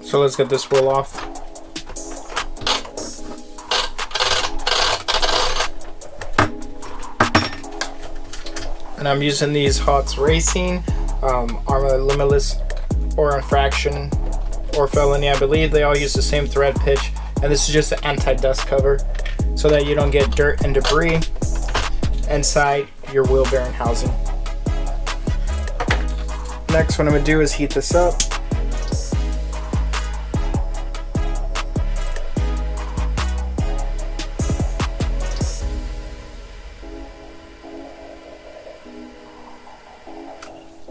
So let's get this wheel off. And I'm using these HotsRacing, Arrma Limitless or Infraction or Felony, I believe. They all use the same thread pitch, and this is just an anti-dust cover so that you don't get dirt and debris inside your wheel bearing housing. Next, what I'm going to do is heat this up.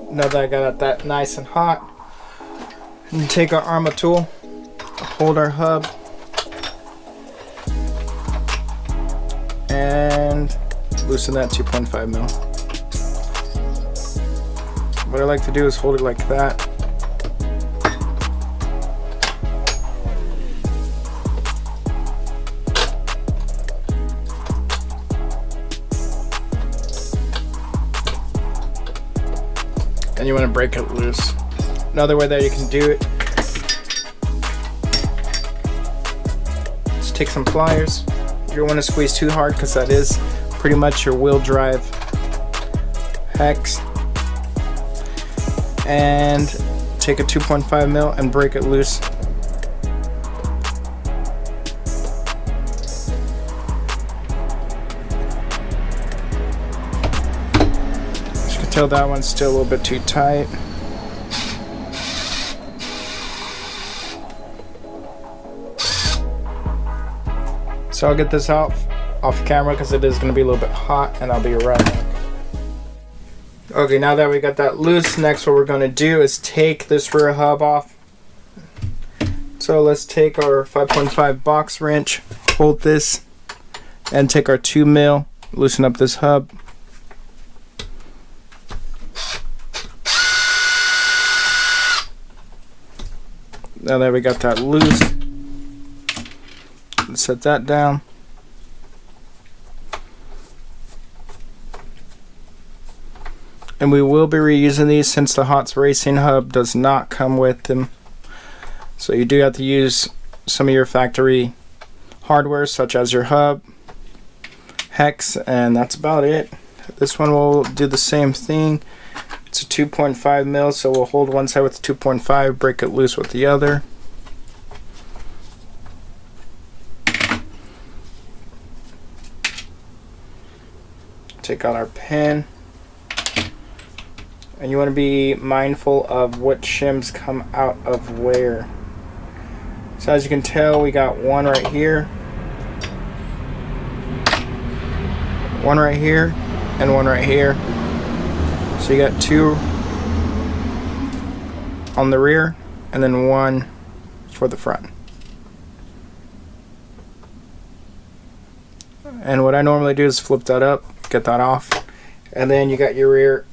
Now that I got that nice and hot, and take our Arrma tool, hold our hub, and loosen that 2.5 mil. What I like to do is hold it like that. And you want to break it loose. Another way that you can do it, just take some pliers. You don't want to squeeze too hard because that is pretty much your wheel drive hex. And take a 2.5 mil and break it loose. As you can tell, that one's still a little bit too tight. So I'll get this off camera because it is going to be a little bit hot, and I'll be right back. Okay, now that we got that loose, next what we're going to do is take this rear hub off. So let's take our 5.5 box wrench, hold this, and take our 2 mil, loosen up this hub. Now that we got that loose, let's set that down. And we will be reusing these since the HotsRacing hub does not come with them. So you do have to use some of your factory hardware, such as your hub, hex, and that's about it. This one will do the same thing. It's a 2.5 mil, so we'll hold one side with 2.5, break it loose with the other. Take out our pin. And you want to be mindful of what shims come out of where. So as you can tell, we got one right here, one right here, and one right here. So you got two on the rear and then one for the front. And what I normally do is flip that up, get that off, and then you got your rear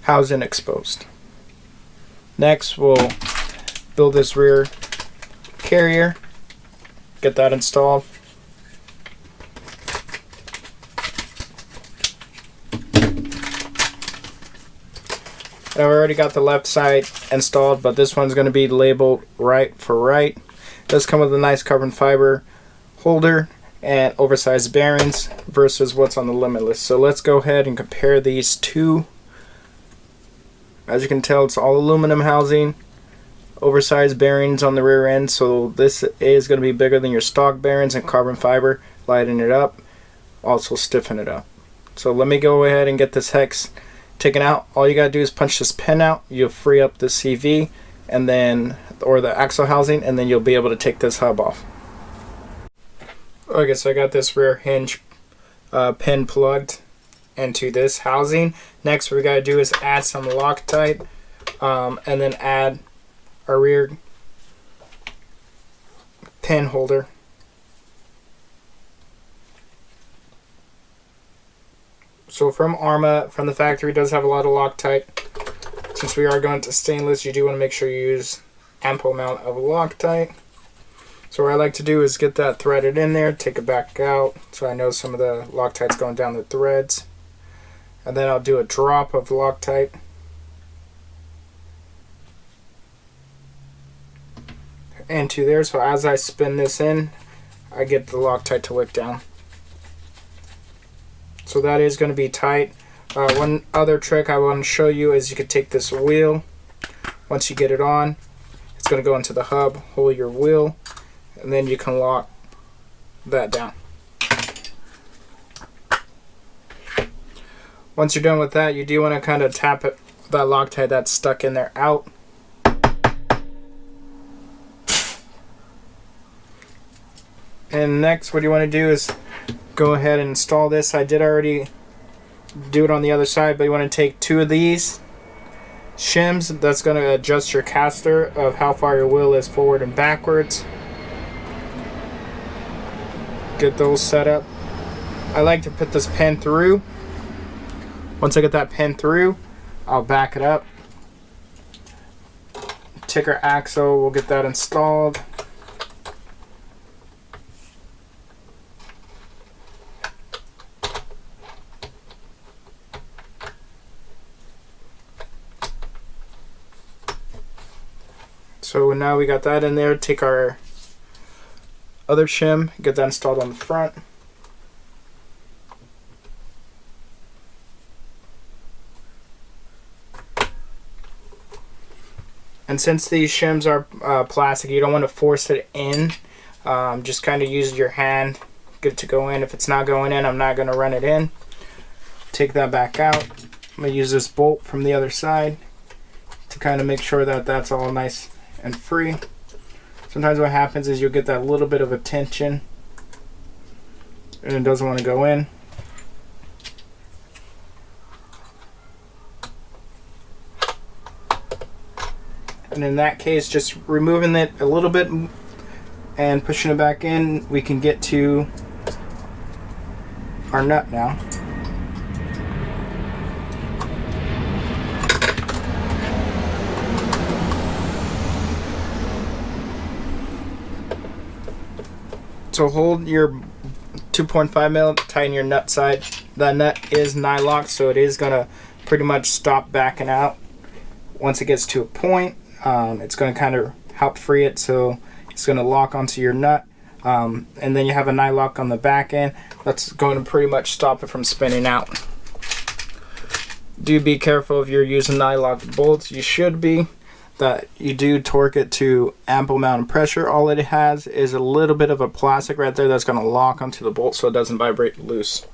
housing exposed. Next, we'll build this rear carrier, get that installed. I've already got the left side installed, but this one's going to be labeled right for right. It does come with a nice carbon fiber holder and oversized bearings versus what's on the Limitless. So let's go ahead and compare these two. As you can tell, it's all aluminum housing, oversized bearings on the rear end, so this is going to be bigger than your stock bearings, and carbon fiber, lighten it up, also stiffen it up. So let me go ahead and get this hex taken out. All you got to do is punch this pin out, you'll free up the CV and then, or the axle housing, and then you'll be able to take this hub off. Okay, so I got this rear hinge pin plugged into this housing. Next, what we got to do is add some Loctite and then add our rear pin holder. So from Arrma, from the factory, does have a lot of Loctite. Since we are going to stainless, you do want to make sure you use ample amount of Loctite. So what I like to do is get that threaded in there, take it back out, so I know some of the Loctite's going down the threads. And then I'll do a drop of Loctite. into there, so as I spin this in, I get the Loctite to wick down. So that is going to be tight. One other trick I want to show you is you could take this wheel. Once you get it on, it's going to go into the hub, hold your wheel, and then you can lock that down. Once you're done with that, you do want to kind of tap it, that Loctite that's stuck in there out. And next, what you want to do is go ahead and install this. I did already do it on the other side, but you want to take 2 of these shims. That's going to adjust your caster of how far your wheel is forward and backwards. Get those set up. I like to put this pin through. Once I get that pin through, I'll back it up. Take our axle, we'll get that installed. So now we got that in there. Take our other shim, get that installed on the front. And since these shims are plastic, you don't want to force it in. Just kind of use your hand, get it to go in. If it's not going in, I'm not going to run it in. Take that back out. I'm going to use this bolt from the other side to kind of make sure that that's all nice and free. Sometimes what happens is you'll get that little bit of a tension and it doesn't want to go in. And in that case, just removing it a little bit and pushing it back in, we can get to our nut now. So hold your 2.5 mil, tighten your nut side. That nut is nylock, so it is gonna pretty much stop backing out. Once it gets to a point, it's gonna kind of help free it, so it's gonna lock onto your nut. And then you have a nylock on the back end. That's going to pretty much stop it from spinning out. Do be careful if you're using nylock bolts. You should be. That you do torque it to ample amount of pressure. All it has is a little bit of a plastic right there that's going to lock onto the bolt so it doesn't vibrate loose.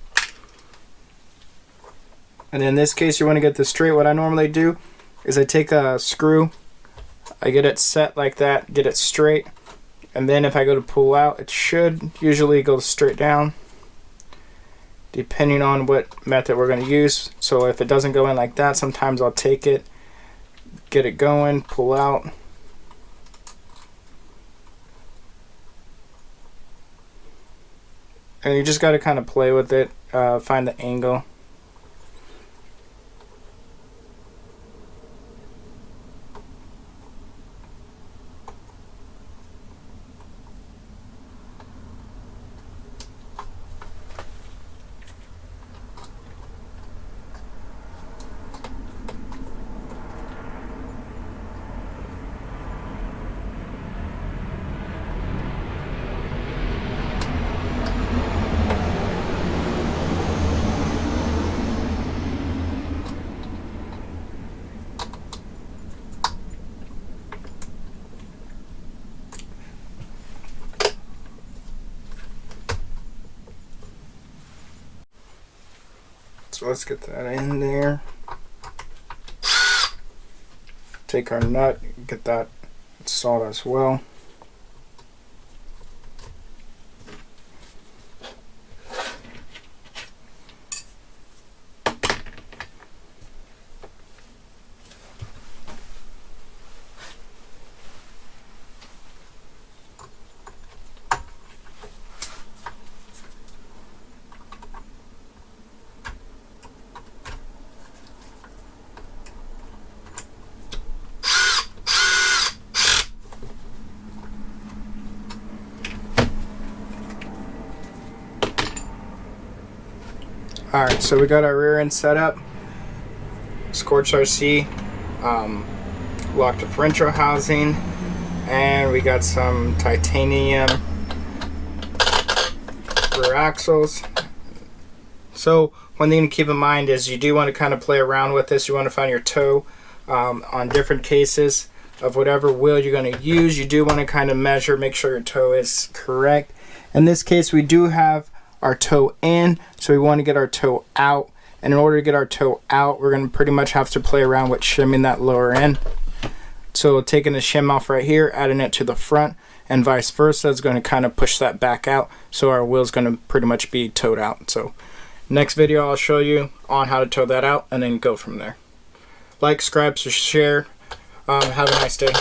And in this case, you want to get this straight. What I normally do is I take a screw, I get it set like that, get it straight, and then if I go to pull out, it should usually go straight down, depending on what method we're going to use. So if it doesn't go in like that, sometimes I'll take it, get it going, pull out. And you just got to kind of play with it, find the angle. So let's get that in there. Take our nut, get that installed as well. Alright, so we got our rear end set up. Scorched RC, locked differential housing, And we got some titanium rear axles. So one thing to keep in mind is you do want to kind of play around with this. You want to find your toe on different cases of whatever wheel you're going to use. You do want to kind of measure, make sure your toe is correct. In this case, we do have our toe in, so we want to get our toe out. And in order to get our toe out, we're going to pretty much have to play around with shimming that lower end. So taking the shim off right here, adding it to the front, and vice versa is going to kind of push that back out. So our wheel's going to pretty much be towed out. So next video I'll show you on how to tow that out and then go from there. Like, subscribe, share. Have a nice day.